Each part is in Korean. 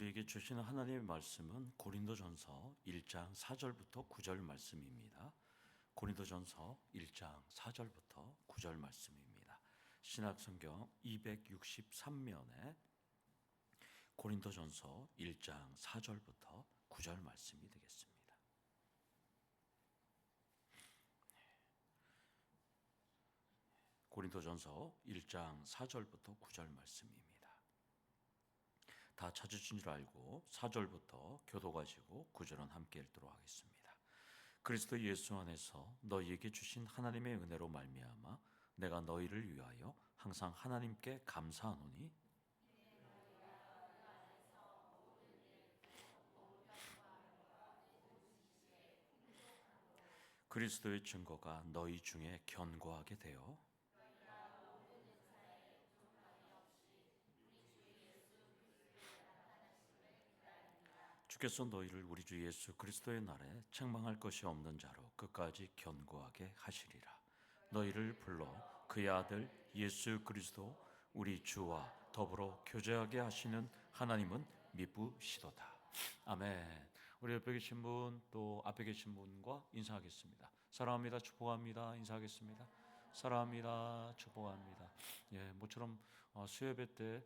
우리에게 주시는 하나님의 말씀은 고린도전서 1장 4절부터 9절 말씀입니다. 고린도전서 1장 4절부터 9절 말씀입니다. 신약성경 263면에 고린도전서 1장 4절부터 9절 말씀이 되겠습니다. 고린도전서 1장 4절부터 9절 말씀입니다. 다 찾으신 줄 알고 4절부터 교도 가지고 9절은 함께 읽도록 하겠습니다. 그리스도 예수 안에서 너희에게 주신 하나님의 은혜로 말미암아 내가 너희를 위하여 항상 하나님께 감사하노니 그리스도의 증거가 너희 중에 견고하게 되어 주께서 너희를 우리 주 예수 그리스도의 날에 책망할 것이 없는 자로 끝까지 견고하게 하시리라. 너희를 불러 그의 아들 예수 그리스도 우리 주와 더불어 교제하게 하시는 하나님은 미쁘시도다. 아멘. 우리 옆에 계신 분 또 앞에 계신 분과 인사하겠습니다. 사랑합니다. 축복합니다. 인사하겠습니다. 사랑합니다. 축복합니다. 예, 모처럼 수요예배 때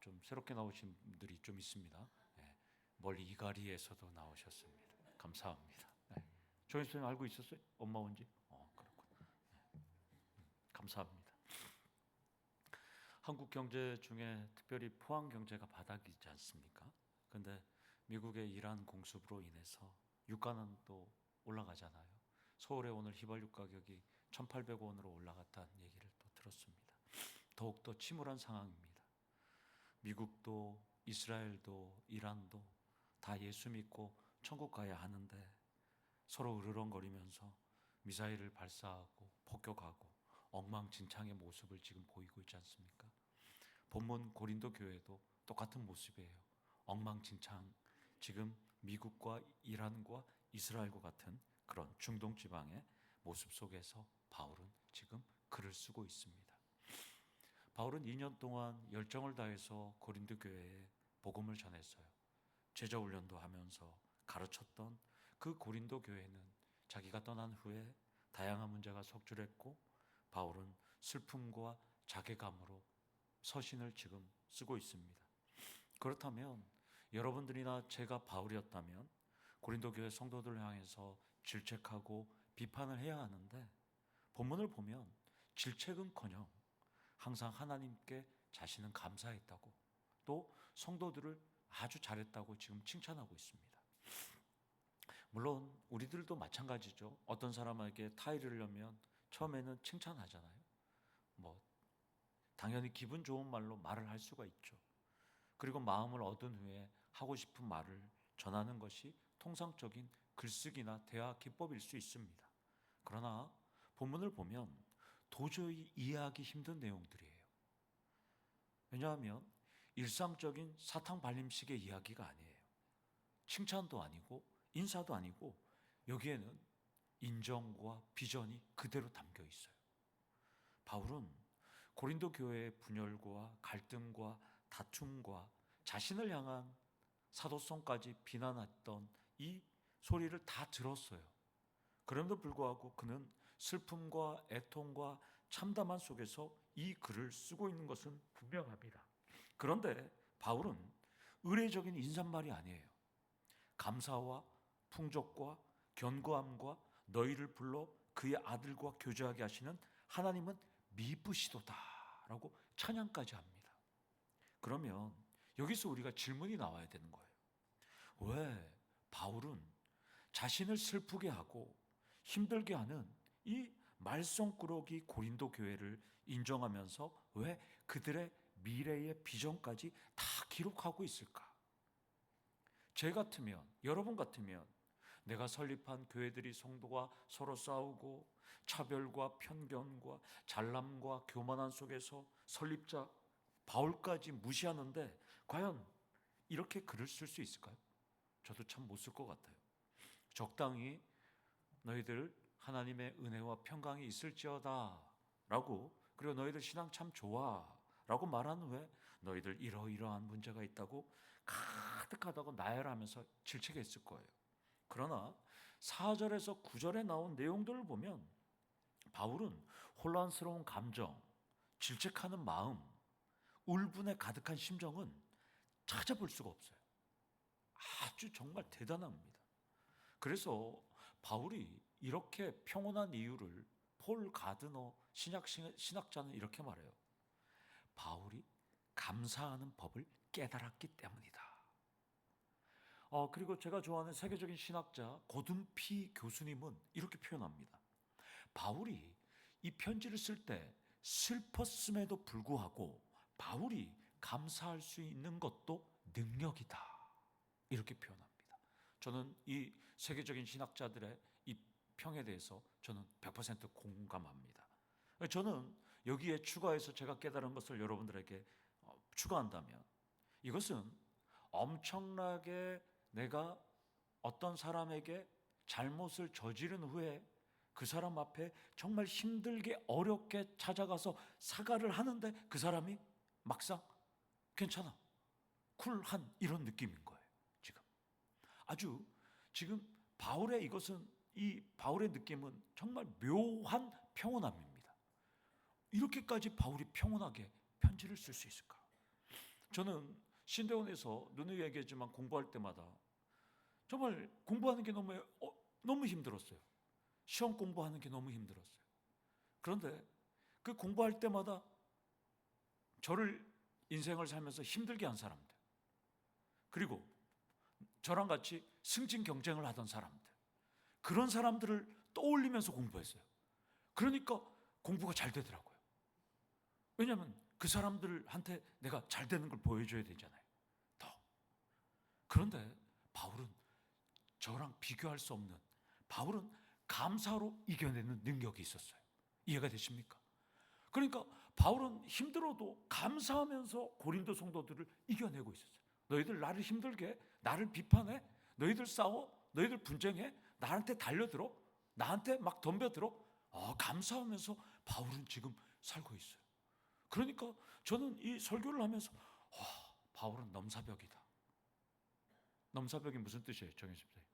좀 새롭게 나오신 분들이 좀 있습니다. 예. 멀리 이가리에서도 나오셨습니다. 감사합니다. 네. 조인 선생님 알고 있었어요? 엄마 온지? 그렇군. 네. 감사합니다. 한국 경제 중에 특별히 포항 경제가 바닥이지 않습니까? 근데 미국의 이란 공습으로 인해서 유가는 또 올라가잖아요. 서울에 오늘 휘발유 가격이 1,800원으로 올라갔다는 얘기를 또 들었습니다. 더욱더 침울한 상황입니다. 미국도 이스라엘도 이란도 다 예수 믿고 천국 가야 하는데 서로 으르렁거리면서 미사일을 발사하고 폭격하고 엉망진창의 모습을 지금 보이고 있지 않습니까? 본문 고린도 교회도 똑같은 모습이에요. 엉망진창, 지금 미국과 이란과 이스라엘과 같은 그런 중동 지방의 모습 속에서 바울은 지금 글을 쓰고 있습니다. 바울은 2년 동안 열정을 다해서 고린도 교회에 복음을 전했어요. 제자훈련도 하면서 가르쳤던 그 고린도 교회는 자기가 떠난 후에 다양한 문제가 속출했고 바울은 슬픔과 자괴감으로 서신을 지금 쓰고 있습니다. 그렇다면 여러분들이나 제가 바울이었다면 고린도 교회 성도들을 향해서 질책하고 비판을 해야 하는데 본문을 보면 질책은커녕 항상 하나님께 자신은 감사했다고 또 성도들을 아주 잘했다고 지금 칭찬하고 있습니다. 물론 우리들도 마찬가지죠. 어떤 사람에게 타의를 하면 처음에는 칭찬하잖아요. 당연히 기분 좋은 말로 말을 할 수가 있죠. 그리고 마음을 얻은 후에 하고 싶은 말을 전하는 것이 통상적인 글쓰기나 대화 기법일 수 있습니다. 그러나 본문을 보면 도저히 이해하기 힘든 내용들이에요. 왜냐하면 일상적인 사탕 발림식의 이야기가 아니에요. 칭찬도 아니고 인사도 아니고 여기에는 인정과 비전이 그대로 담겨 있어요. 바울은 고린도 교회의 분열과 갈등과 다툼과 자신을 향한 사도성까지 비난했던 이 소리를 다 들었어요. 그럼에도 불구하고 그는 슬픔과 애통과 참담한 속에서 이 글을 쓰고 있는 것은 분명합니다. 그런데 바울은 의례적인 인사말이 아니에요. 감사와 풍족과 견고함과 너희를 불러 그의 아들과 교제하게 하시는 하나님은 미쁘시도다라고 찬양까지 합니다. 그러면 여기서 우리가 질문이 나와야 되는 거예요. 왜 바울은 자신을 슬프게 하고 힘들게 하는 이 말썽꾸러기 고린도 교회를 인정하면서 왜 그들의 미래의 비전까지 다 기록하고 있을까? 제 같으면, 여러분 같으면 내가 설립한 교회들이 성도가 서로 싸우고 차별과 편견과 잘남과 교만한 속에서 설립자 바울까지 무시하는데 과연 이렇게 글을 쓸 수 있을까요? 저도 참 못 쓸 것 같아요. 적당히 너희들 하나님의 은혜와 평강이 있을지어다 라고, 그리고 너희들 신앙 참 좋아 라고 말한 후에 너희들 이러이러한 문제가 있다고 까뜩하다고 나열하면서 질책했을 거예요. 그러나 4절에서 9절에 나온 내용들을 보면 바울은 혼란스러운 감정, 질책하는 마음, 울분에 가득한 심정은 찾아볼 수가 없어요. 아주 정말 대단합니다. 그래서 바울이 이렇게 평온한 이유를 폴 가드너 신학자는 이렇게 말해요. 바울이 감사하는 법을 깨달았기 때문이다. 그리고 제가 좋아하는 세계적인 신학자 고든피 교수님은 이렇게 표현합니다. 바울이 이 편지를 쓸 때 슬펐음에도 불구하고 바울이 감사할 수 있는 것도 능력이다. 이렇게 표현합니다. 저는 이 세계적인 신학자들의 이 평에 대해서 저는 100% 공감합니다. 저는 여기에 추가해서 제가 깨달은 것을 여러분들에게 추가한다면 이것은 엄청나게 내가 어떤 사람에게 잘못을 저지른 후에 그 사람 앞에 정말 힘들게 어렵게 찾아가서 사과를 하는데 그 사람이 막상 괜찮아, 쿨한 이런 느낌인 거예요. 지금 바울의 이 바울의 느낌은 정말 묘한 평온함입니다. 이렇게까지 바울이 평온하게 편지를 쓸 수 있을까? 저는 신대원에서 누누이 얘기했지만 공부할 때마다 정말 공부하는 게 너무 힘들었어요. 시험 공부하는 게 너무 힘들었어요. 그런데 그 공부할 때마다 저를 인생을 살면서 힘들게 한 사람들, 그리고 저랑 같이 승진 경쟁을 하던 사람들, 그런 사람들을 떠올리면서 공부했어요. 그러니까 공부가 잘 되더라고요. 왜냐하면 그 사람들한테 내가 잘 되는 걸 보여줘야 되잖아요. 그런데 바울은 저랑 비교할 수 없는, 바울은 감사로 이겨내는 능력이 있었어요. 이해가 되십니까? 그러니까 바울은 힘들어도 감사하면서 고린도 성도들을 이겨내고 있었어요. 너희들 나를 힘들게, 나를 비판해, 너희들 싸워, 너희들 분쟁해, 나한테 달려들어, 나한테 막 덤벼들어. 감사하면서 바울은 지금 살고 있어요. 그러니까 저는 이 설교를 하면서 바울은 넘사벽이다. 넘사벽이 무슨 뜻이에요, 정혜집 선생님?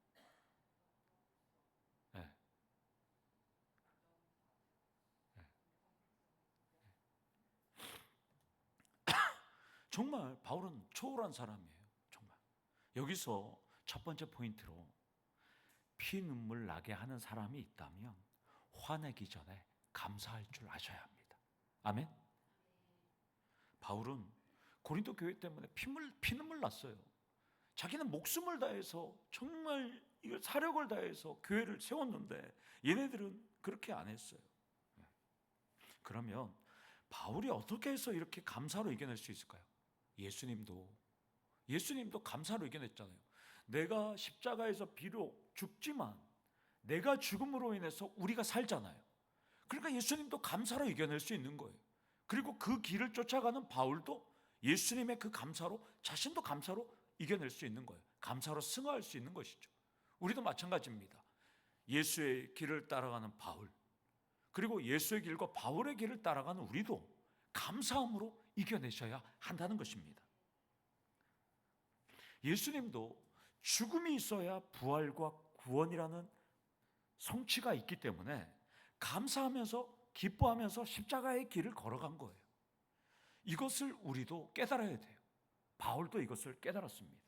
네. 정말 바울은 초월한 사람이에요. 정말. 여기서 첫 번째 포인트로 피눈물 나게 하는 사람이 있다면 화내기 전에 감사할 줄 아셔야 합니다. 아멘? 바울은 고린도 교회 때문에 피눈물 났어요. 자기는 목숨을 다해서 정말 이걸 사력을 다해서 교회를 세웠는데 얘네들은 그렇게 안 했어요. 그러면 바울이 어떻게 해서 이렇게 감사로 이겨낼 수 있을까요? 예수님도 감사로 이겨냈잖아요. 내가 십자가에서 비록 죽지만 내가 죽음으로 인해서 우리가 살잖아요. 그러니까 예수님도 감사로 이겨낼 수 있는 거예요. 그리고 그 길을 쫓아가는 바울도 예수님의 그 감사로 자신도 감사로 이겨낼 수 있는 거예요. 감사로 승화할 수 있는 것이죠. 우리도 마찬가지입니다. 예수의 길을 따라가는 바울, 그리고 예수의 길과 바울의 길을 따라가는 우리도 감사함으로 이겨내셔야 한다는 것입니다. 예수님도 죽음이 있어야 부활과 구원이라는 성취가 있기 때문에 감사하면서 기뻐하면서 십자가의 길을 걸어간 거예요. 이것을 우리도 깨달아야 돼요. 바울도 이것을 깨달았습니다.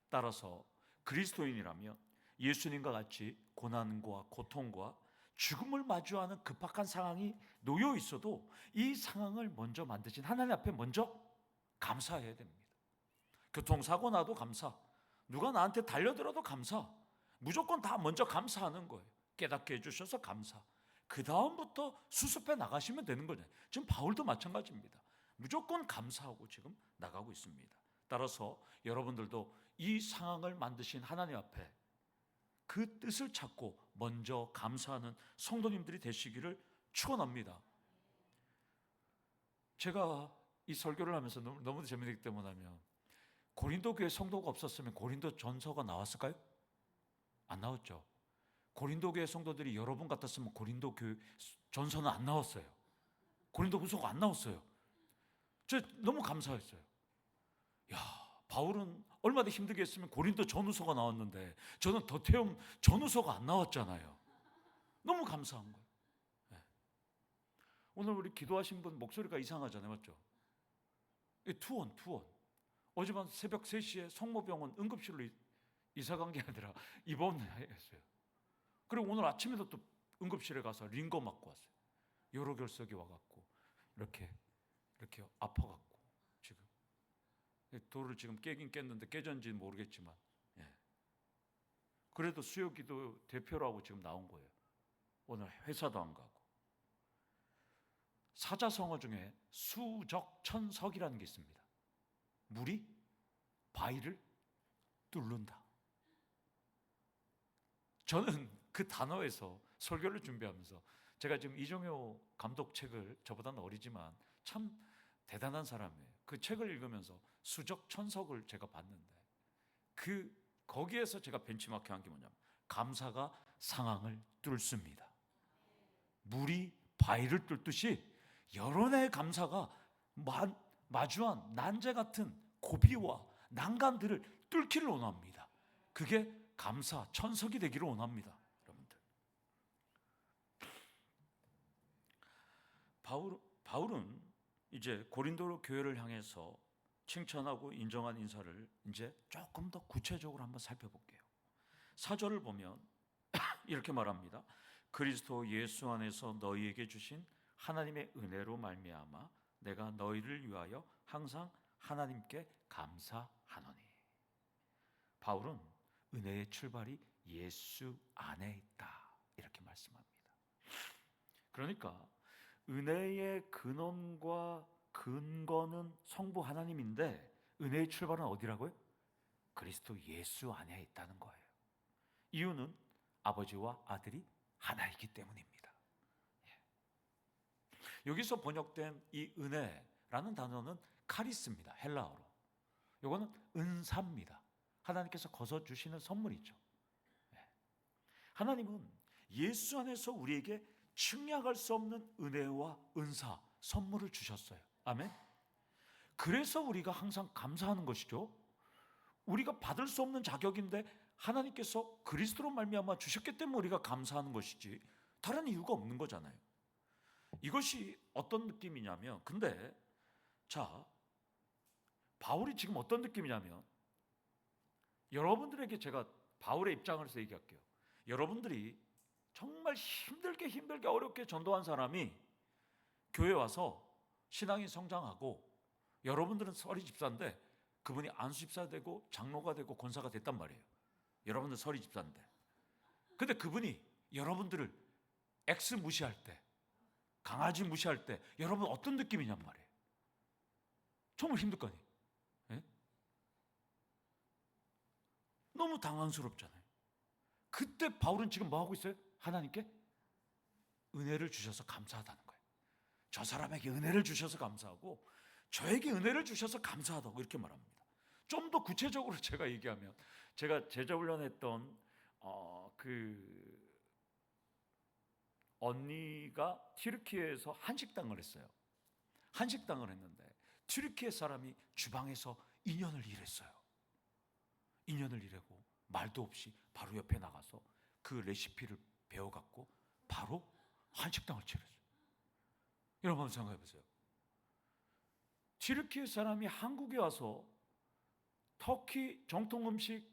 따라서 그리스도인이라면 예수님과 같이 고난과 고통과 죽음을 마주하는 급박한 상황이 놓여 있어도 이 상황을 먼저 만드신 하나님 앞에 먼저 감사해야 됩니다. 교통사고 나도 감사, 누가 나한테 달려들어도 감사, 무조건 다 먼저 감사하는 거예요. 깨닫게 해주셔서 감사. 그 다음부터 수습해 나가시면 되는 거죠. 지금 바울도 마찬가지입니다. 무조건 감사하고 지금 나가고 있습니다. 따라서 여러분들도 이 상황을 만드신 하나님 앞에 그 뜻을 찾고 먼저 감사하는 성도님들이 되시기를 축원합니다. 제가 이 설교를 하면서 너무 재미있기 때문에 하면 고린도 교회 성도가 없었으면 고린도 전서가 나왔을까요? 안 나왔죠. 고린도 교회 성도들이 여러분 같았으면 고린도 교회 전서는 안 나왔어요. 고린도 후서가 안 나왔어요. 저 너무 감사했어요. 야, 바울은 얼마나 힘들겠으면 고린도 전후서가 나왔는데 저는 더태움 전후서가 안 나왔잖아요. 너무 감사한 거예요. 네. 오늘 우리 기도하신 분 목소리가 이상하잖아요. 맞죠? 투원. 어젯밤 새벽 3시에 성모병원 응급실로 이사 간 게 아니라 입원했어요. 그리고 오늘 아침에도 또 응급실에 가서 링거 맞고 왔어요. 요로결석이 와갖고 이렇게 아파갖고 지금 돌을 지금 깨긴 깼는데 깨졌는지는 모르겠지만, 예. 그래도 수요기도 대표라고 지금 나온 거예요. 오늘 회사도 안 가고. 사자성어 중에 수적천석이라는 게 있습니다. 물이 바위를 뚫는다. 저는 그 단어에서 설교를 준비하면서, 제가 지금 이종효 감독 책을, 저보다는 어리지만 참 대단한 사람이에요. 그 책을 읽으면서 수적천석을 제가 봤는데, 거기에서 제가 벤치마킹한 게 뭐냐면, 감사가 상황을 뚫습니다. 물이 바위를 뚫듯이 여론의 감사가 마주한 난제 같은 고비와 난간들을 뚫기를 원합니다. 그게 감사 천석이 되기를 원합니다. 여러분들, 바울은 이제 고린도 교회를 향해서 칭찬하고 인정한 인사를 이제 조금 더 구체적으로 한번 살펴볼게요. 4절을 보면 이렇게 말합니다. 그리스도 예수 안에서 너희에게 주신 하나님의 은혜로 말미암아 내가 너희를 위하여 항상 하나님께 감사하노니. 바울은 은혜의 출발이 예수 안에 있다, 이렇게 말씀합니다. 그러니까 은혜의 근원과 근거는 성부 하나님인데, 은혜의 출발은 어디라고요? 그리스도 예수 안에 있다는 거예요. 이유는 아버지와 아들이 하나이기 때문입니다. 여기서 번역된 이 은혜라는 단어는 카리스입니다. 헬라어로. 이거는 은사입니다. 하나님께서 거저 주시는 선물이죠. 하나님은 예수 안에서 우리에게 측량할 수 없는 은혜와 은사, 선물을 주셨어요. 아멘. 그래서 우리가 항상 감사하는 것이죠. 우리가 받을 수 없는 자격인데 하나님께서 그리스도로 말미암아 주셨기 때문에 우리가 감사하는 것이지, 다른 이유가 없는 거잖아요. 이것이 어떤 느낌이냐면, 근데 자, 바울이 지금 어떤 느낌이냐면, 여러분들에게 제가 바울의 입장을 해서 얘기할게요. 여러분들이 정말 힘들게 어렵게 전도한 사람이 교회 와서 신앙이 성장하고, 여러분들은 서리 집사인데 그분이 안수 집사 되고 장로가 되고 권사가 됐단 말이에요. 여러분들 서리 집사인데. 근데 그분이 여러분들을 X 무시할 때, 강아지 무시할 때 여러분 어떤 느낌이냔 말이에요. 정말 힘들 거 아니에요. 예? 너무 당황스럽잖아요. 그때 바울은 지금 뭐 하고 있어요? 하나님께 은혜를 주셔서 감사하다는 거예요. 저 사람에게 은혜를 주셔서 감사하고 저에게 은혜를 주셔서 감사하다고 이렇게 말합니다. 좀 더 구체적으로 제가 얘기하면, 제가 제자훈련했던 그 언니가 튀르키예에서 한식당을 했어요. 한식당을 했는데 튀르키예 사람이 주방에서 2년을 일했어요. 2년을 일하고 말도 없이 바로 옆에 나가서 그 레시피를 배워갖고 바로 한식당을 차렸어요. 여러분 한번 생각해 보세요. 튀르키예 사람이 한국에 와서 터키 정통 음식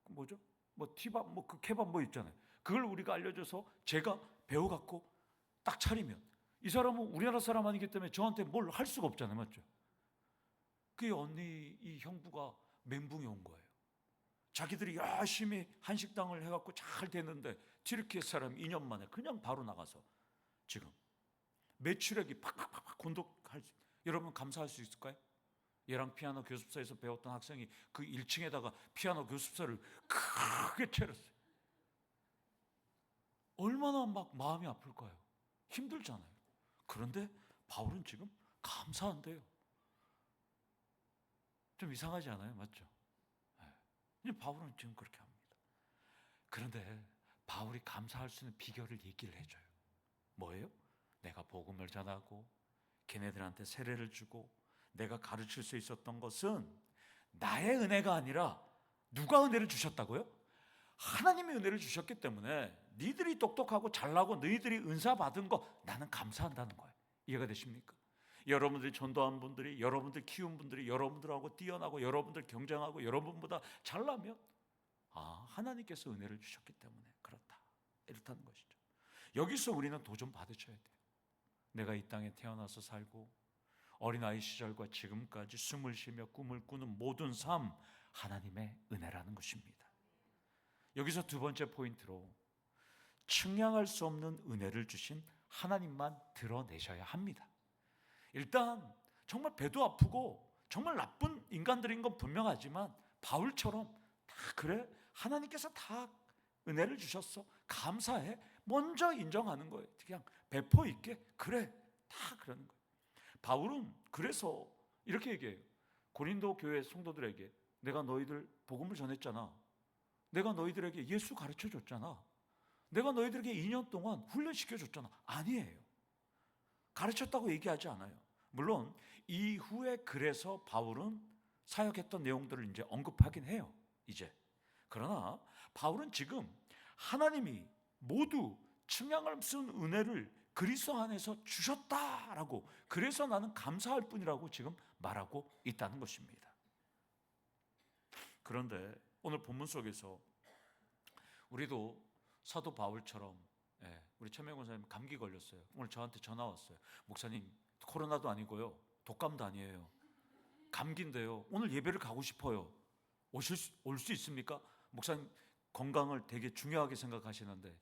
뭐죠? 뭐 티밥, 뭐 그 케밥 뭐 있잖아요. 그걸 우리가 알려줘서 제가 배워갖고 딱 차리면, 이 사람은 우리나라 사람 아니기 때문에 저한테 뭘 할 수가 없잖아요. 맞죠? 그 언니 이 형부가 멘붕이 온 거예요. 자기들이 열심히 한식당을 해갖고 잘 됐는데 튀르키예 사람이 2년 만에 그냥 바로 나가서 지금 매출액이 팍팍팍 곤독할 수, 여러분 감사할 수 있을까요? 얘랑 피아노 교습소에서 배웠던 학생이 그 1층에다가 피아노 교습소를 크게 차렸어요. 얼마나 막 마음이 아플까요? 힘들잖아요. 그런데 바울은 지금 감사한대요. 좀 이상하지 않아요? 맞죠? 네. 바울은 지금 그렇게 합니다. 그런데 바울이 감사할 수 있는 비결을 얘기를 해줘요. 뭐예요? 내가 복음을 전하고 걔네들한테 세례를 주고 내가 가르칠 수 있었던 것은 나의 은혜가 아니라 누가 은혜를 주셨다고요? 하나님이 은혜를 주셨기 때문에 니들이 똑똑하고 잘나고 너희들이 은사 받은 거 나는 감사한다는 거예요. 이해가 되십니까? 여러분들이 전도한 분들이, 여러분들 키운 분들이 여러분들하고 뛰어나고 여러분들 경쟁하고 여러분보다 잘나면 하나님께서 은혜를 주셨기 때문에 그렇다, 이렇다는 것이죠. 여기서 우리는 도전 받으셔야 돼요. 내가 이 땅에 태어나서 살고 어린아이 시절과 지금까지 숨을 쉬며 꿈을 꾸는 모든 삶, 하나님의 은혜라는 것입니다. 여기서 두 번째 포인트로 측량할 수 없는 은혜를 주신 하나님만 드러내셔야 합니다. 일단 정말 배도 아프고 정말 나쁜 인간들인 건 분명하지만 바울처럼 다 그래, 하나님께서 다 은혜를 주셨어, 감사해, 먼저 인정하는 거예요. 그냥 배포 있게 그래, 다 그러는 거예요. 바울은 그래서 이렇게 얘기해요. 고린도 교회 성도들에게 내가 너희들 복음을 전했잖아, 내가 너희들에게 예수 가르쳐 줬잖아, 내가 너희들에게 2년 동안 훈련시켜 줬잖아. 아니에요. 가르쳤다고 얘기하지 않아요. 물론 이후에 그래서 바울은 사역했던 내용들을 이제 언급하긴 해요, 이제. 그러나 바울은 지금 하나님이 모두 측량할 수 없는 은혜를 그리스도 안에서 주셨다라고, 그래서 나는 감사할 뿐이라고 지금 말하고 있다는 것입니다. 그런데 오늘 본문 속에서 우리도 사도 바울처럼, 우리 최명 권사님 감기 걸렸어요. 오늘 저한테 전화 왔어요. 목사님, 코로나도 아니고요, 독감도 아니에요, 감기인데요, 오늘 예배를 가고 싶어요. 올 수 있습니까? 목사님 건강을 되게 중요하게 생각하시는데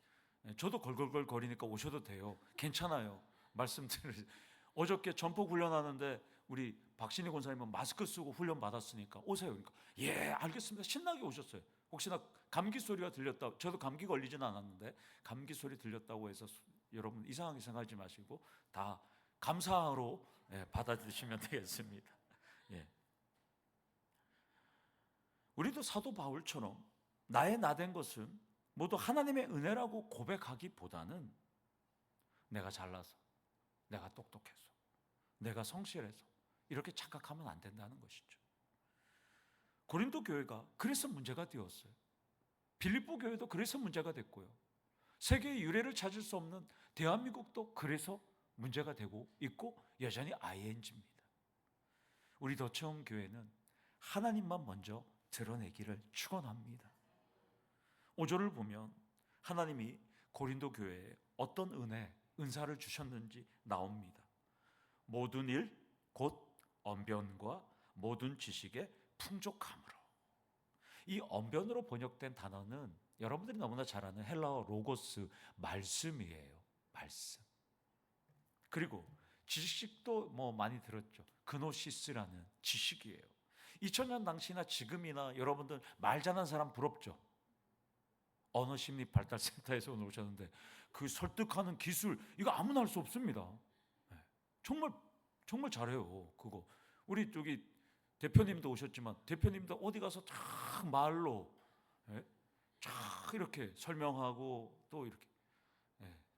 저도 걸걸걸 거리니까 오셔도 돼요, 괜찮아요, 말씀드릴. 어저께 전폭 훈련하는데 우리 박신희 권사님은 마스크 쓰고 훈련 받았으니까 오세요. 그러니까 예 알겠습니다, 신나게 오셨어요. 혹시나 감기 소리가 들렸다, 저도 감기 걸리지는 않았는데 감기 소리 들렸다고 해서 여러분 이상하게 생각하지 마시고 다 감사로 받아들이시면 되겠습니다. 예. 우리도 사도 바울처럼 나의 나된 것은 모두 하나님의 은혜라고 고백하기보다는 내가 잘나서, 내가 똑똑해서, 내가 성실해서 이렇게 착각하면 안 된다는 것이죠. 고린도 교회가 그래서 문제가 되었어요. 빌립보 교회도 그래서 문제가 됐고요. 세계의 유래를 찾을 수 없는 대한민국도 그래서 문제가 되고 있고 여전히 ING입니다. 우리 더처음 교회는 하나님만 먼저 드러내기를 축원합니다. 5절을 보면 하나님이 고린도 교회에 어떤 은사를 주셨는지 나옵니다. 모든 일, 곧 언변과 모든 지식의 풍족함으로. 이 언변으로 번역된 단어는 여러분들이 너무나 잘 아는 헬라어 로고스, 말씀이에요. 말씀. 그리고 지식도 많이 들었죠. 그노시스라는 지식이에요. 2000년 당시나 지금이나 여러분들 말 잘하는 사람 부럽죠. 언어심리발달센터에서 오늘 오셨는데 그 설득하는 기술, 이거 아무나 할 수 없습니다. 정말 잘해요. 그거 우리 저기 대표님도 오셨지만 대표님도 어디 가서 쫙 말로 쫙 이렇게 설명하고 또 이렇게.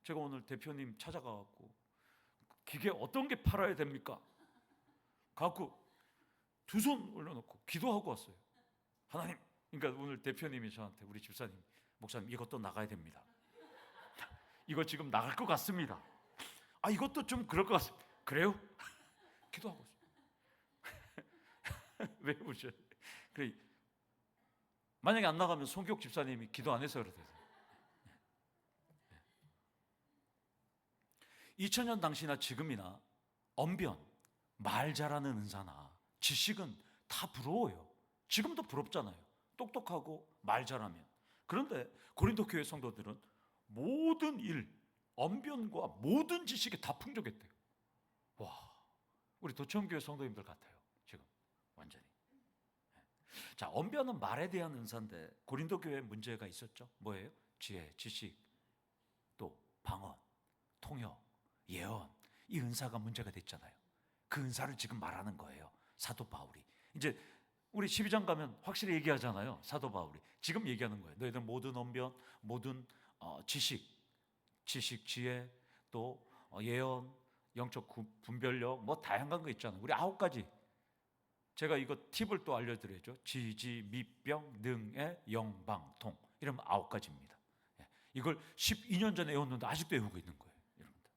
제가 오늘 대표님 찾아가갖고 기계 어떤 게 팔아야 됩니까? 갖고 두 손 올려놓고 기도하고 왔어요. 하나님, 그러니까 오늘 대표님이 저한테, 우리 집사님, 목사님 이것도 나가야 됩니다. 이거 지금 나갈 것 같습니다. 이것도 좀 그럴 것 같습니다. 그래요? 기도하고 있어요. 왜 보셔? 그래, 만약에 안 나가면 송기옥 집사님이 기도 안 해서 그러대요. 2000년 당시나 지금이나 언변, 말 잘하는 은사나 지식은 다 부러워요. 지금도 부럽잖아요. 똑똑하고 말 잘하면. 그런데 고린도 교회 성도들은 모든 일, 언변과 모든 지식이 다 풍족했대요. 와, 우리 도청교회 성도님들 같아요. 지금 완전히. 자, 언변은 말에 대한 은사인데 고린도 교회에 문제가 있었죠. 뭐예요? 지혜, 지식, 또 방언, 통역, 예언, 이 은사가 문제가 됐잖아요. 그 은사를 지금 말하는 거예요, 사도 바울이. 이제 우리 12장 가면 확실히 얘기하잖아요. 사도 바울이 지금 얘기하는 거예요. 너희들 모든 언변, 모든 지식, 지혜, 또 예언, 영적 분별력, 다양한 거 있잖아요. 우리 9가지 제가 이거 팁을 또 알려드려야죠. 지지, 미병, 능애, 영방통, 이러면 9가지입니다. 이걸 12년 전에 외웠는데 아직도 외우고 있는 거예요, 여러분들.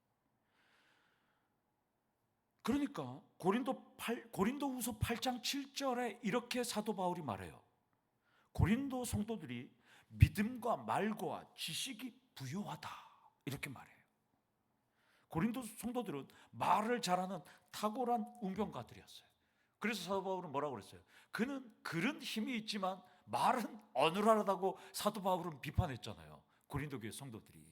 그러니까 고린도후서 8장 7절에 이렇게 사도 바울이 말해요. 고린도 성도들이 믿음과 말과 지식이 부유하다, 이렇게 말해요. 고린도 성도들은 말을 잘하는 탁월한 운명가들이었어요. 그래서 사도 바울은 뭐라고 그랬어요? 그는 글은 힘이 있지만 말은 어눌하다고 사도 바울은 비판했잖아요, 고린도 교회 성도들이.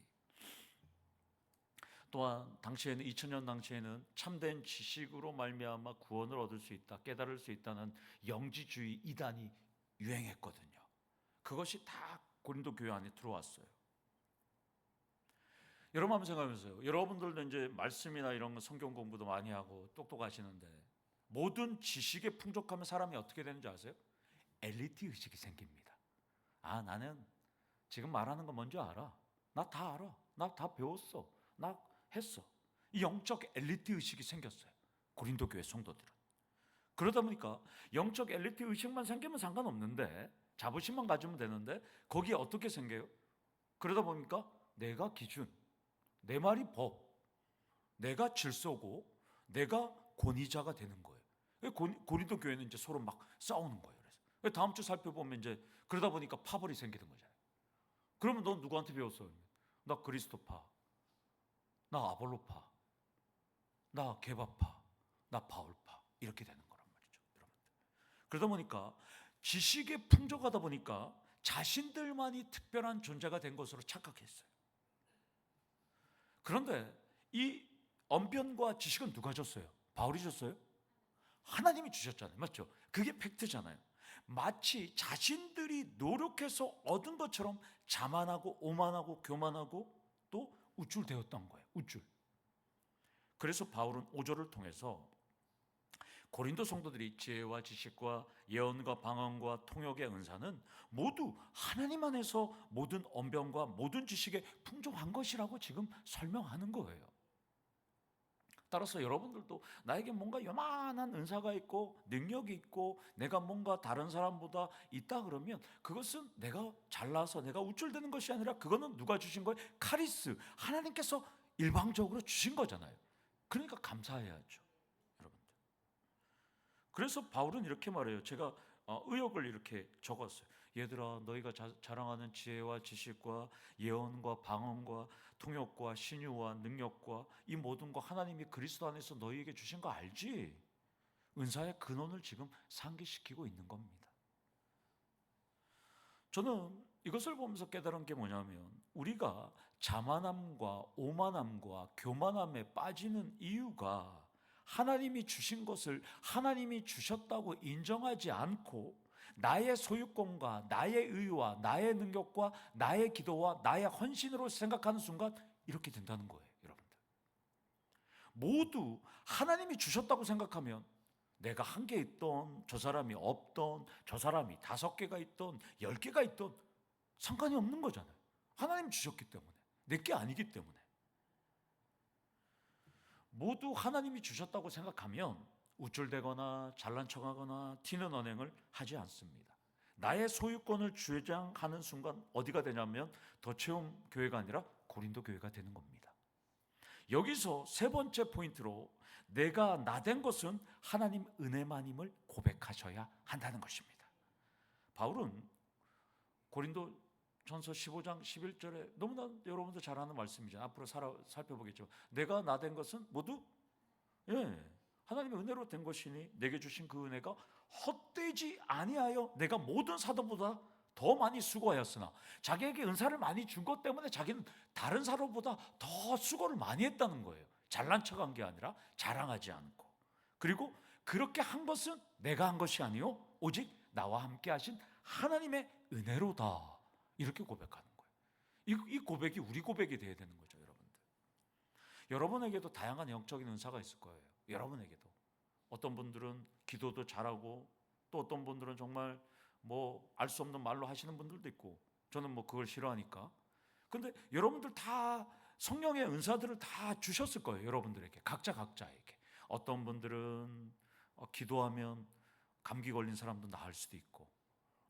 또한 당시에는 2000년 당시에는 참된 지식으로 말미암아 구원을 얻을 수 있다, 깨달을 수 있다는 영지주의 이단이 유행했거든요. 그것이 다 고린도 교회 안에 들어왔어요. 여러분 한번 생각해보세요. 여러분들도 이제 말씀이나 이런 거 성경 공부도 많이 하고 똑똑하시는데 모든 지식에 풍족하면 사람이 어떻게 되는지 아세요? 엘리트 의식이 생깁니다. 아, 나는 지금 말하는 거 뭔지 알아. 나 다 알아. 나 다 배웠어. 나 했어. 이 영적 엘리트 의식이 생겼어요, 고린도 교회 성도들은. 그러다 보니까 영적 엘리트 의식만 생기면 상관없는데, 자부심만 가지면 되는데 거기에 어떻게 생겨요? 그러다 보니까 내가 기준, 내 말이 법, 내가 질서고 내가 권위자가 되는 거예요. 고린도 교회는 이제 서로 막 싸우는 거예요. 그래서 다음 주 살펴보면 이제 그러다 보니까 파벌이 생기는 거잖아요. 그러면 넌 누구한테 배웠어? 나 그리스도파, 나 아볼로파, 나 게바파, 나 바울파, 이렇게 되는 거란 말이죠, 여러분들. 그러다 보니까 지식에 풍족하다 보니까 자신들만이 특별한 존재가 된 것으로 착각했어요. 그런데 이 언변과 지식은 누가 줬어요? 바울이 줬어요? 하나님이 주셨잖아요, 맞죠? 그게 팩트잖아요. 마치 자신들이 노력해서 얻은 것처럼 자만하고 오만하고 교만하고 또 우쭐대었던 거예요, 우쭐. 그래서 바울은 5절을 통해서 고린도 성도들이 지혜와 지식과 예언과 방언과 통역의 은사는 모두 하나님 안에서 모든 언변과 모든 지식에 풍족한 것이라고 지금 설명하는 거예요. 따라서 여러분들도 나에게 뭔가 요만한 은사가 있고 능력이 있고 내가 뭔가 다른 사람보다 있다 그러면 그것은 내가 잘나서 내가 우쭐대는 것이 아니라 그거는 누가 주신 거예요? 카리스, 하나님께서 일방적으로 주신 거잖아요. 그러니까 감사해야죠, 여러분들. 그래서 바울은 이렇게 말해요. 제가 의역을 이렇게 적었어요. 얘들아, 너희가 자랑하는 지혜와 지식과 예언과 방언과 통역과 신유와 능력과 이 모든 거 하나님이 그리스도 안에서 너희에게 주신 거 알지? 은사의 근원을 지금 상기시키고 있는 겁니다. 저는 이것을 보면서 깨달은 게 뭐냐면 우리가 자만함과 오만함과 교만함에 빠지는 이유가 하나님이 주신 것을 하나님이 주셨다고 인정하지 않고 나의 소유권과 나의 의와 나의 능력과 나의 기도와 나의 헌신으로 생각하는 순간 이렇게 된다는 거예요, 여러분들. 모두 하나님이 주셨다고 생각하면 내가 1개 있던 저 사람이 없던 저 사람이 5개가 있던 10개가 있던 상관이 없는 거잖아요. 하나님 주셨기 때문에, 내 게 아니기 때문에. 모두 하나님이 주셨다고 생각하면 우쭐대거나 잘난 척하거나 튀는 언행을 하지 않습니다. 나의 소유권을 주장하는 순간 어디가 되냐면 더체험 교회가 아니라 고린도 교회가 되는 겁니다. 여기서 3번째 포인트로 내가 나된 것은 하나님 은혜만임을 고백하셔야 한다는 것입니다. 바울은 고린도 전서 15장 11절에 너무나 여러분도 잘 아는 말씀이죠. 앞으로 살펴보겠죠. 내가 나된 것은 모두 하나님의 은혜로 된 것이니 내게 주신 그 은혜가 헛되지 아니하여 내가 모든 사도보다 더 많이 수고하였으나, 자기에게 은사를 많이 준 것 때문에 자기는 다른 사도보다 더 수고를 많이 했다는 거예요. 잘난 척한 게 아니라 자랑하지 않고. 그리고 그렇게 한 것은 내가 한 것이 아니요 오직 나와 함께 하신 하나님의 은혜로다, 이렇게 고백하는 거예요. 이 고백이 우리 고백이 돼야 되는 거죠, 여러분들. 여러분에게도 다양한 영적인 은사가 있을 거예요. 여러분에게도 어떤 분들은 기도도 잘하고 또 어떤 분들은 정말 알 수 없는 말로 하시는 분들도 있고, 저는 그걸 싫어하니까. 근데 여러분들 다 성령의 은사들을 다 주셨을 거예요, 여러분들에게. 각자에게. 어떤 분들은 기도하면 감기 걸린 사람도 나을 수도 있고,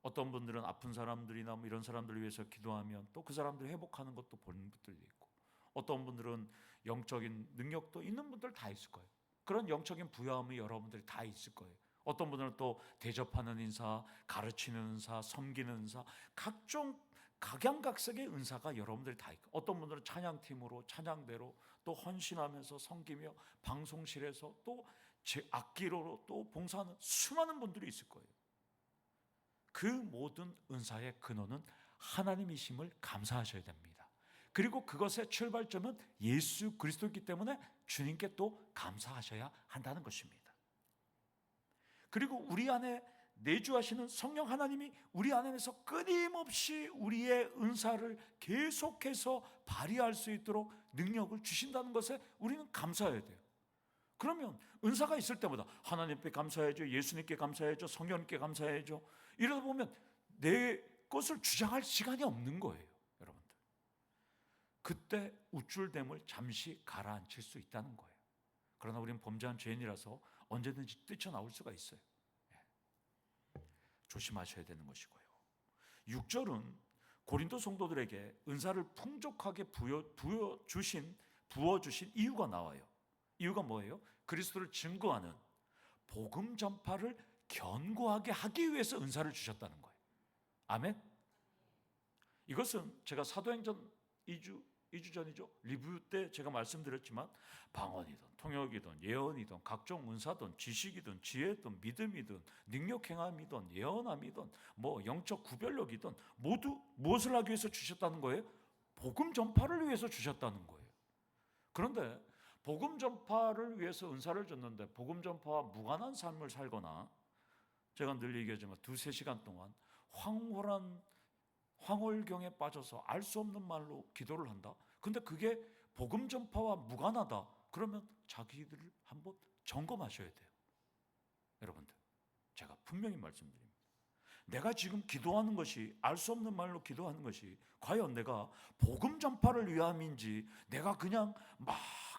어떤 분들은 아픈 사람들이나 뭐 이런 사람들을 위해서 기도하면 또 그 사람들이 회복하는 것도 보는 분들도 있고, 어떤 분들은 영적인 능력도 있는 분들 다 있을 거예요. 그런 영적인 부여함이 여러분들이 다 있을 거예요. 어떤 분들은 또 대접하는 은사, 가르치는 은사, 섬기는 은사, 각종 각양각색의 은사가 여러분들이 다 있고, 어떤 분들은 찬양팀으로 찬양대로 또 헌신하면서 섬기며 방송실에서 또 악기로 또 봉사하는 수많은 분들이 있을 거예요. 그 모든 은사의 근원은 하나님이심을 감사하셔야 됩니다. 그리고 그것의 출발점은 예수 그리스도이기 때문에 주님께 또 감사하셔야 한다는 것입니다. 그리고 우리 안에 내주하시는 성령 하나님이 우리 안에서 끊임없이 우리의 은사를 계속해서 발휘할 수 있도록 능력을 주신다는 것에 우리는 감사해야 돼요. 그러면 은사가 있을 때마다 하나님께 감사해야죠, 예수님께 감사해야죠, 성령님께 감사해야죠. 이러다 보면 내 것을 주장할 시간이 없는 거예요, 여러분들. 그때 우쭐댐을 잠시 가라앉힐 수 있다는 거예요. 그러나 우리는 범죄한 죄인이라서 언제든지 뛰쳐나올 수가 있어요. 조심하셔야 되는 것이고요. 6절은 고린도 성도들에게 은사를 풍족하게 부어주신 이유가 나와요. 이유가 뭐예요? 그리스도를 증거하는 복음 전파를 견고하게 하기 위해서 은사를 주셨다는 거예요. 아멘? 이것은 제가 사도행전 2주 전이죠. 리뷰 때 제가 말씀드렸지만 방언이든 통역이든 예언이든 각종 은사든 지식이든 지혜든 믿음이든 능력 행함이든 예언함이든 뭐 영적 구별력이든 모두 무엇을 하기 위해서 주셨다는 거예요? 복음 전파를 위해서 주셨다는 거예요. 그런데 복음 전파를 위해서 은사를 줬는데 복음 전파와 무관한 삶을 살거나, 제가 늘 얘기하지만 2-3시간 동안 황홀경에 빠져서 알 수 없는 말로 기도를 한다. 근데 그게 복음 전파와 무관하다. 그러면 자기들을 한번 점검하셔야 돼요. 여러분들, 제가 분명히 말씀드립니다. 내가 지금 기도하는 것이, 알 수 없는 말로 기도하는 것이 과연 내가 복음 전파를 위함인지, 내가 그냥 막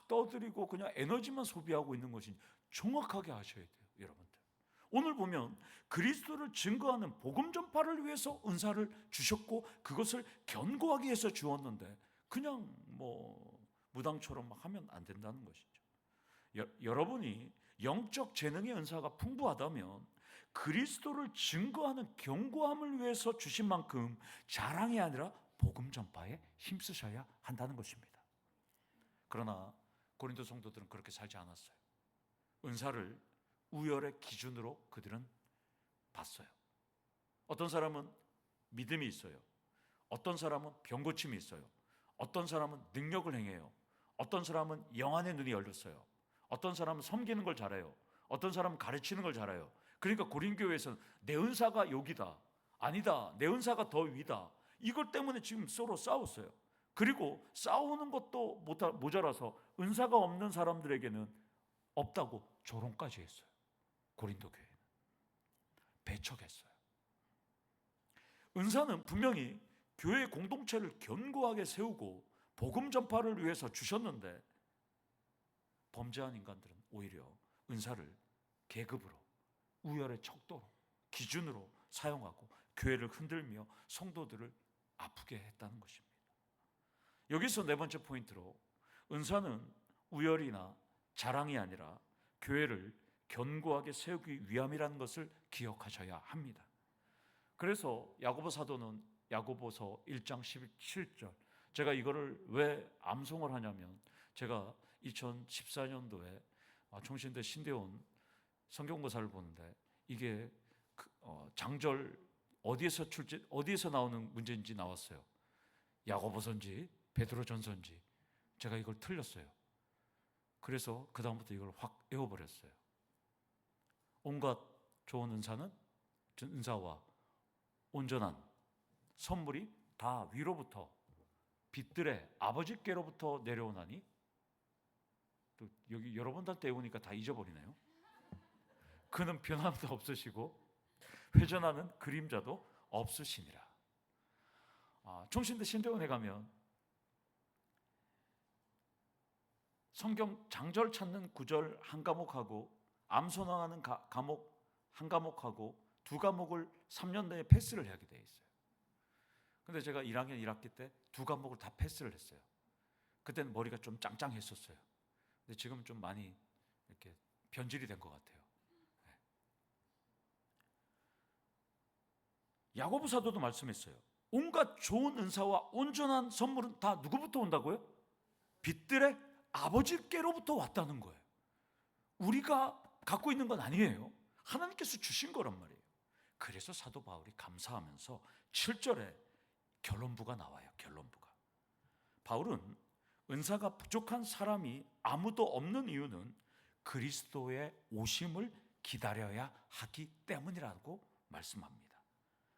떠들이고 그냥 에너지만 소비하고 있는 것인지 정확하게 아셔야 돼요, 여러분들. 오늘 보면 그리스도를 증거하는 복음 전파를 위해서 은사를 주셨고 그것을 견고하게 해서 주었는데 그냥 뭐 무당처럼 막 하면 안 된다는 것이죠. 여러분이 영적 재능의 은사가 풍부하다면 그리스도를 증거하는 견고함을 위해서 주신 만큼 자랑이 아니라 복음 전파에 힘쓰셔야 한다는 것입니다. 그러나 고린도 성도들은 그렇게 살지 않았어요. 은사를 우열의 기준으로 그들은 봤어요. 어떤 사람은 믿음이 있어요. 어떤 사람은 병고침이 있어요. 어떤 사람은 능력을 행해요. 어떤 사람은 영안의 눈이 열렸어요. 어떤 사람은 섬기는 걸 잘해요. 어떤 사람은 가르치는 걸 잘해요. 그러니까 고린교회에서는 내 은사가 여기다, 아니다, 내 은사가 더 위다, 이것 때문에 지금 서로 싸웠어요. 그리고 싸우는 것도 모자라서 은사가 없는 사람들에게는 없다고 조롱까지 했어요. 고린도 교회는 배척했어요. 은사는 분명히 교회 공동체를 견고하게 세우고 복음 전파를 위해서 주셨는데, 범죄한 인간들은 오히려 은사를 계급으로, 우열의 척도로, 기준으로 사용하고 교회를 흔들며 성도들을 아프게 했다는 것입니다. 여기서 네 번째 포인트로, 은사는 우열이나 자랑이 아니라 교회를 견고하게 세우기 위함이라는 것을 기억하셔야 합니다. 그래서 야고보 사도는 야고보서 1장 17절, 제가 이거를 왜 암송을 하냐면, 제가 2014년도에 총신대 신대원 성경고사를 보는데 이게 장절 어디에서 나오는 문제인지 나왔어요. 야고보서인지 베드로전서인지 제가 이걸 틀렸어요. 그래서 그 다음부터 이걸 확 외워버렸어요. 온갖 좋은 은사와 온전한 선물이 다 위로부터 빛들의 아버지께로부터 내려오나니, 또 여기 여러분들한테 외우니까 다 잊어버리네요. 그는 변함도 없으시고 회전하는 그림자도 없으시니라. 총신대 신대원에 가면 성경 장절 찾는 구절 한 과목하고 암송하는 과목 한 과목하고 두 과목을 3년 내에 패스를 하게 돼 있어요. 근데 제가 1학년 1학기 때 두 과목을 다 패스를 했어요. 그때는 머리가 좀 짱짱했었어요. 근데 지금 좀 많이 이렇게 변질이 된 것 같아요. 야고보 사도도 말씀했어요. 온갖 좋은 은사와 온전한 선물은 다 누구부터 온다고요? 빛들의 아버지께로부터 왔다는 거예요. 우리가 갖고 있는 건 아니에요. 하나님께서 주신 거란 말이에요. 그래서 사도 바울이 감사하면서 7절에 결론부가 나와요. 결론부가. 바울은 은사가 부족한 사람이 아무도 없는 이유는 그리스도의 오심을 기다려야 하기 때문이라고 말씀합니다.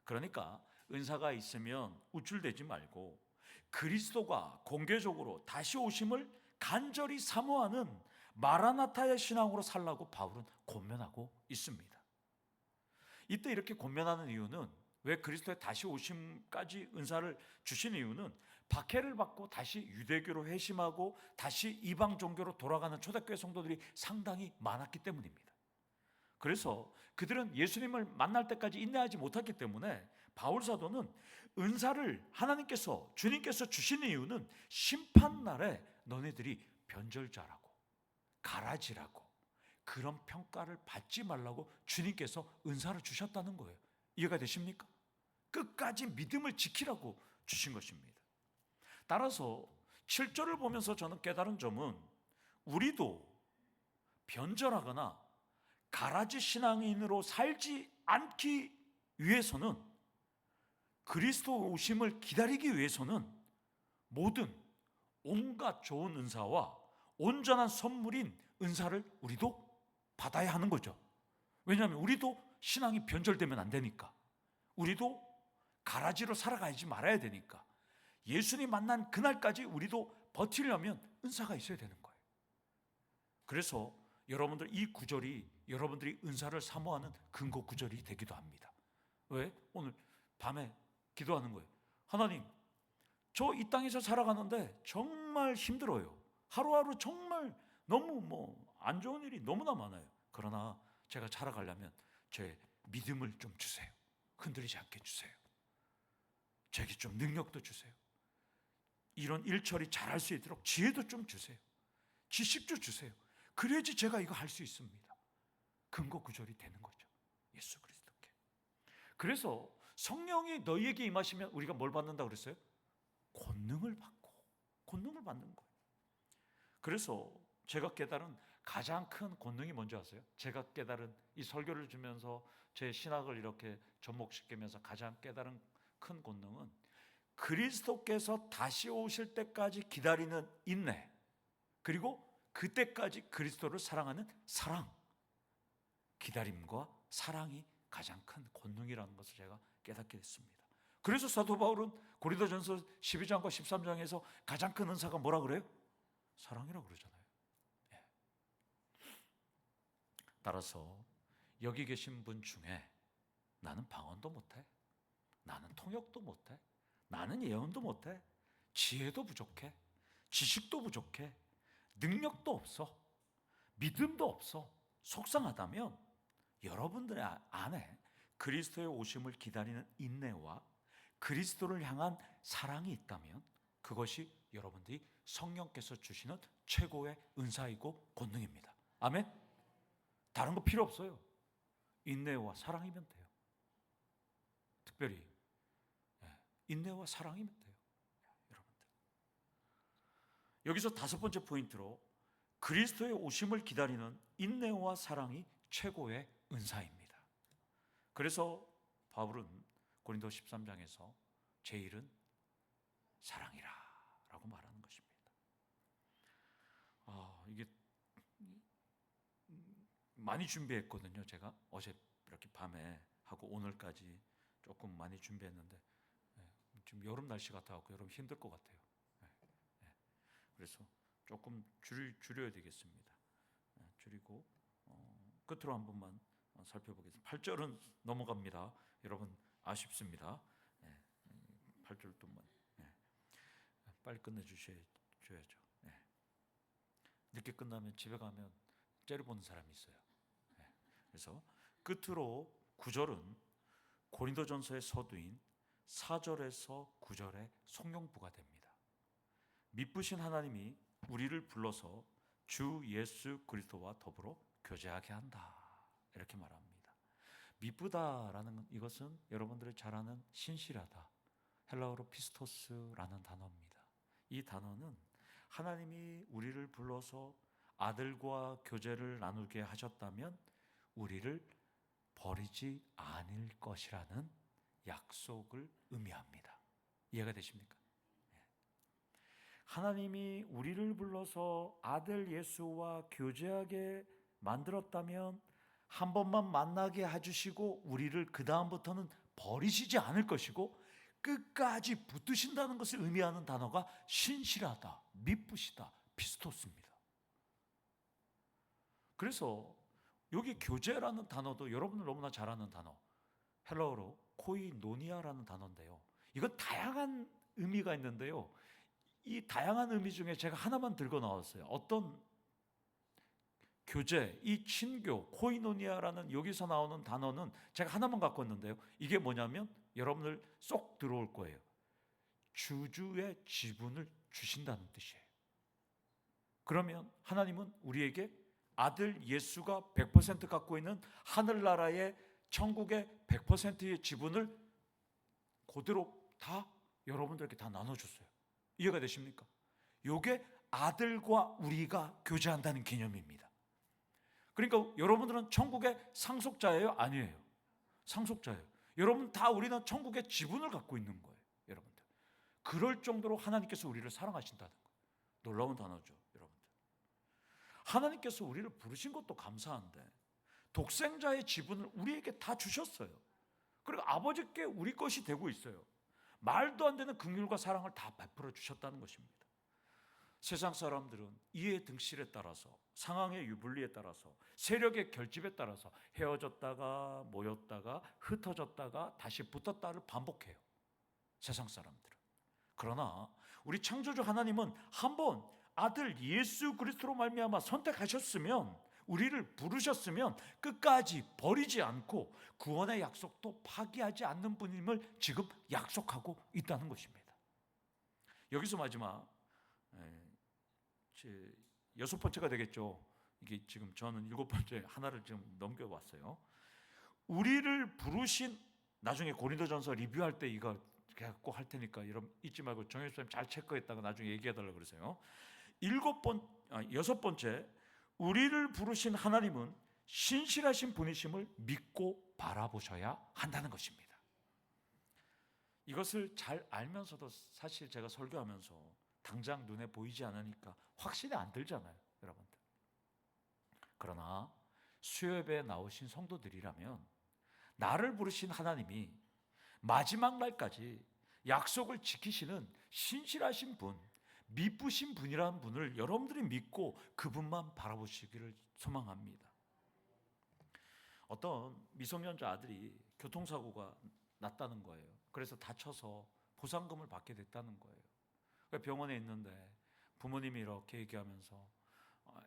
그러니까 은사가 있으면 우쭐대지 말고 그리스도가 공개적으로 다시 오심을 간절히 사모하는 마라나타의 신앙으로 살라고 바울은 권면하고 있습니다. 이때 이렇게 권면하는 이유는, 왜 그리스도의 다시 오심까지 은사를 주신 이유는 박해를 받고 다시 유대교로 회심하고 다시 이방 종교로 돌아가는 초대교회 성도들이 상당히 많았기 때문입니다. 그래서 그들은 예수님을 만날 때까지 인내하지 못했기 때문에 바울 사도는 은사를 하나님께서, 주님께서 주시는 이유는 심판날에 너네들이 변절자라고, 가라지라고, 그런 평가를 받지 말라고 주님께서 은사를 주셨다는 거예요. 이해가 되십니까? 끝까지 믿음을 지키라고 주신 것입니다. 따라서 7절을 보면서 저는 깨달은 점은, 우리도 변절하거나 가라지 신앙인으로 살지 않기 위해서는, 그리스도 오심을 기다리기 위해서는 모든 온갖 좋은 은사와 온전한 선물인 은사를 우리도 받아야 하는 거죠. 왜냐하면 우리도 신앙이 변절되면 안 되니까, 우리도 가라지로 살아가지 말아야 되니까, 예수님 만난 그날까지 우리도 버티려면 은사가 있어야 되는 거예요. 그래서 여러분들 이 구절이 여러분들이 은사를 사모하는 근거 구절이 되기도 합니다. 왜? 오늘 밤에 기도하는 거예요. 하나님, 저 이 땅에서 살아가는데 정말 힘들어요. 하루하루 정말 너무 안 좋은 일이 너무나 많아요. 그러나 제가 살아가려면 제 믿음을 좀 주세요. 흔들리지 않게 주세요. 제게 좀 능력도 주세요. 이런 일처리 잘할 수 있도록 지혜도 좀 주세요. 지식도 주세요. 그래야지 제가 이거 할 수 있습니다. 근거 구절이 되는 거죠. 예수 그리스도께. 그래서 성령이 너희에게 임하시면 우리가 뭘 받는다 그랬어요? 권능을 받고, 권능을 받는 거예요. 그래서 제가 깨달은 가장 큰 권능이 뭔지 아세요? 제가 깨달은, 이 설교를 주면서 제 신학을 이렇게 접목시키면서 가장 깨달은 큰 권능은, 그리스도께서 다시 오실 때까지 기다리는 인내, 그리고 그때까지 그리스도를 사랑하는 사랑, 기다림과 사랑이 가장 큰 권능이라는 것을 제가 깨닫게 됐습니다. 그래서 사도 바울은 고린도전서 12장과 13장에서 가장 큰 은사가 뭐라 그래요? 사랑이라고 그러잖아요. 예. 따라서 여기 계신 분 중에 나는 방언도 못해, 나는 통역도 못해, 나는 예언도 못해, 지혜도 부족해, 지식도 부족해, 능력도 없어, 믿음도 없어, 속상하다면 여러분들의 안에 그리스도의 오심을 기다리는 인내와 그리스도를 향한 사랑이 있다면 그것이 여러분들이 성령께서 주시는 최고의 은사이고 권능입니다. 아멘? 다른 거 필요 없어요. 인내와 사랑이면 돼요. 특별히 인내와 사랑이면 돼요. 여러분들. 여기서 다섯 번째 포인트로 그리스도의 오심을 기다리는 인내와 사랑이 최고의 은사입니다. 그래서 바울은 고린도 13장에서 제1은 사랑이라 라고 말하는 것입니다. 이게 많이 준비했거든요. 제가 어제 이렇게 밤에 하고 오늘까지 조금 많이 준비했는데 지금 여름 날씨 같아갖고 여러분 힘들 것 같아요. 그래서 조금 줄여야 되겠습니다. 줄이고 끝으로 한 번만 살펴보겠습니다. 8절은 넘어갑니다. 여러분 아쉽습니다. 8절도만 빨리 끝내주셔야죠. 늦게 끝나면 집에 가면 째려보는 사람이 있어요. 그래서 끝으로 9절은 고린도전서의 서두인 4절에서 9절의 송영부가 됩니다. 미쁘신 하나님이 우리를 불러서 주 예수 그리스도와 더불어 교제하게 한다, 이렇게 말합니다. 미쁘다라는 이것은 여러분들이 잘 아는 신실하다, 헬라어로 피스토스라는 단어입니다. 이 단어는 하나님이 우리를 불러서 아들과 교제를 나누게 하셨다면 우리를 버리지 않을 것이라는 약속을 의미합니다. 이해가 되십니까? 하나님이 우리를 불러서 아들 예수와 교제하게 만들었다면 한 번만 만나게 해주시고 우리를 그 다음부터는 버리시지 않을 것이고 끝까지 붙드신다는 것을 의미하는 단어가 신실하다, 미쁘시다, 피스토스입니다. 그래서 여기 교제라는 단어도 여러분들 너무나 잘 아는 단어, 헬라어로 코이노니아라는 단어인데요, 이건 다양한 의미가 있는데요, 이 다양한 의미 중에 제가 하나만 들고 나왔어요. 어떤 교제, 이 친교, 코이노니아라는 여기서 나오는 단어는 제가 하나만 갖고 왔는데요, 이게 뭐냐면 여러분들 쏙 들어올 거예요. 주주의 지분을 주신다는 뜻이에요. 그러면 하나님은 우리에게 아들 예수가 100% 갖고 있는 하늘나라의 천국의 100%의 지분을 그대로 다 여러분들에게 다 나눠줬어요. 이해가 되십니까? 이게 아들과 우리가 교제한다는 개념입니다. 그러니까 여러분들은 천국의 상속자예요? 아니에요. 상속자예요. 여러분 다 우리는 천국의 지분을 갖고 있는 거예요. 여러분들. 그럴 정도로 하나님께서 우리를 사랑하신다는 거예요. 놀라운 단어죠, 여러분들. 하나님께서 우리를 부르신 것도 감사한데 독생자의 지분을 우리에게 다 주셨어요. 그리고 아버지께 우리 것이 되고 있어요. 말도 안 되는 긍휼과 사랑을 다 베풀어 주셨다는 것입니다. 세상 사람들은 이의 등실에 따라서, 상황의 유불리에 따라서, 세력의 결집에 따라서 헤어졌다가 모였다가 흩어졌다가 다시 붙었다를 반복해요. 세상 사람들은. 그러나 우리 창조주 하나님은 한번 아들 예수 그리스도로 말미암아 선택하셨으면, 우리를 부르셨으면 끝까지 버리지 않고 구원의 약속도 파기하지 않는 분임을 지금 약속하고 있다는 것입니다. 여기서 마지막 6번째가 되겠죠. 이게 지금 저는 7번째 하나를 지금 넘겨왔어요. 우리를 부르신, 나중에 고린도전서 리뷰할 때 이거 꼭 할 테니까 여러분 잊지 말고 정혜수 선생님 잘 체크했다가 나중에 얘기해달라고 그러세요. 6번째, 우리를 부르신 하나님은 신실하신 분이심을 믿고 바라보셔야 한다는 것입니다. 이것을 잘 알면서도 사실 제가 설교하면서 당장 눈에 보이지 않으니까 확신이 안 들잖아요, 여러분들. 그러나 수요예배에 나오신 성도들이라면 나를 부르신 하나님이 마지막 날까지 약속을 지키시는 신실하신 분, 미쁘신 분이라는 분을 여러분들이 믿고 그분만 바라보시기를 소망합니다. 어떤 미성년자 아들이 교통사고가 났다는 거예요. 그래서 다쳐서 보상금을 받게 됐다는 거예요. 병원에 있는데 부모님이 이렇게 얘기하면서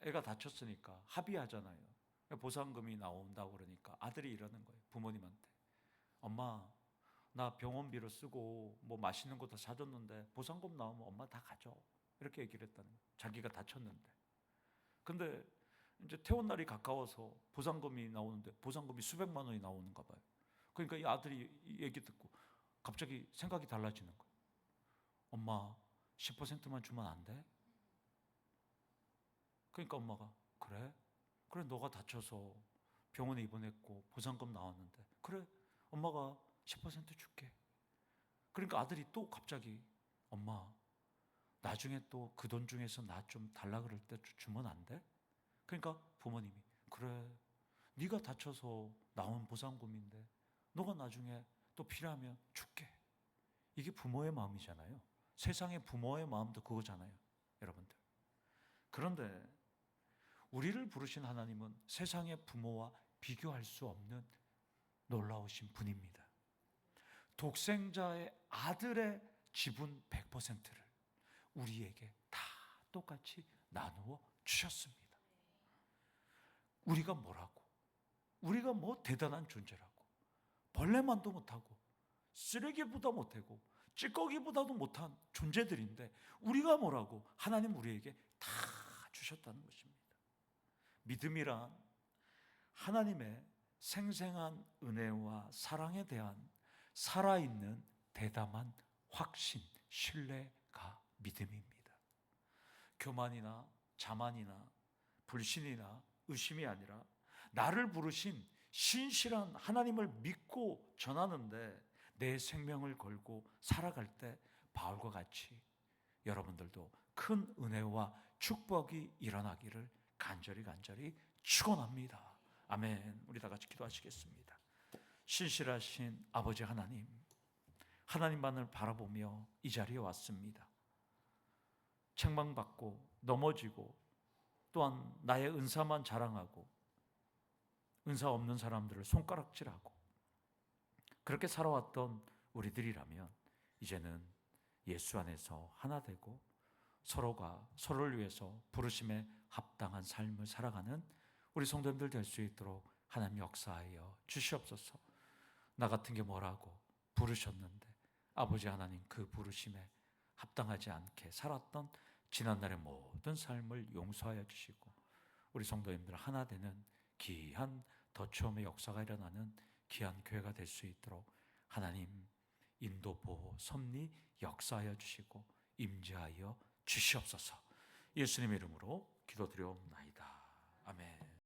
애가 다쳤으니까 합의하잖아요. 보상금이 나온다고 그러니까 아들이 이러는 거예요, 부모님한테. 엄마, 나 병원비로 쓰고 뭐 맛있는 거 다 사줬는데 보상금 나오면 엄마 다 가져, 이렇게 얘기를 했다는 거예요. 자기가 다쳤는데. 근데 이제 퇴원 날이 가까워서 보상금이 나오는데 보상금이 수백만 원이 나오는가 봐요. 그러니까 이 아들이 이 얘기 듣고 갑자기 생각이 달라지는 거예요. 엄마, 10%만 주면 안 돼? 그러니까 엄마가 그래? 그래, 너가 다쳐서 병원에 입원했고 보상금 나왔는데 그래, 엄마가 10% 줄게. 그러니까 아들이 또 갑자기 엄마, 나중에 또 그 돈 중에서 나 좀 달라 그럴 때 주면 안 돼? 그러니까 부모님이 그래, 네가 다쳐서 나온 보상금인데 너가 나중에 또 필요하면 줄게. 이게 부모의 마음이잖아요. 세상의 부모의 마음도 그거잖아요, 여러분들. 그런데 우리를 부르신 하나님은 세상의 부모와 비교할 수 없는 놀라우신 분입니다. 독생자의 아들의 지분 100%를 우리에게 다 똑같이 나누어 주셨습니다. 우리가 뭐라고? 우리가 뭐 대단한 존재라고, 벌레만도 못하고 쓰레기보다 못하고 찌꺼기보다도 못한 존재들인데 우리가 뭐라고? 하나님 우리에게 다 주셨다는 것입니다. 믿음이란 하나님의 생생한 은혜와 사랑에 대한 살아있는 대담한 확신, 신뢰가 믿음입니다. 교만이나 자만이나 불신이나 의심이 아니라 나를 부르신 신실한 하나님을 믿고 전하는데 내 생명을 걸고 살아갈 때 바울과 같이 여러분들도 큰 은혜와 축복이 일어나기를 간절히 축원합니다. 아멘. 우리 다 같이 기도하시겠습니다. 신실하신 아버지 하나님, 하나님만을 바라보며 이 자리에 왔습니다. 책망받고 넘어지고 또한 나의 은사만 자랑하고 은사 없는 사람들을 손가락질하고 그렇게 살아왔던 우리들이라면 이제는 예수 안에서 하나 되고 서로가 서로를 위해서 부르심에 합당한 삶을 살아가는 우리 성도님들 될 수 있도록 하나님 역사하여 주시옵소서. 나 같은 게 뭐라고 부르셨는데 아버지 하나님 그 부르심에 합당하지 않게 살았던 지난날의 모든 삶을 용서하여 주시고 우리 성도님들 하나 되는 귀한 더 처음의 역사가 일어나는 귀한 교회가 될 수 있도록 하나님 인도 보호 섭리 역사하여 주시고 임재하여 주시옵소서. 예수님의 이름으로 기도드려옵나이다. 아멘.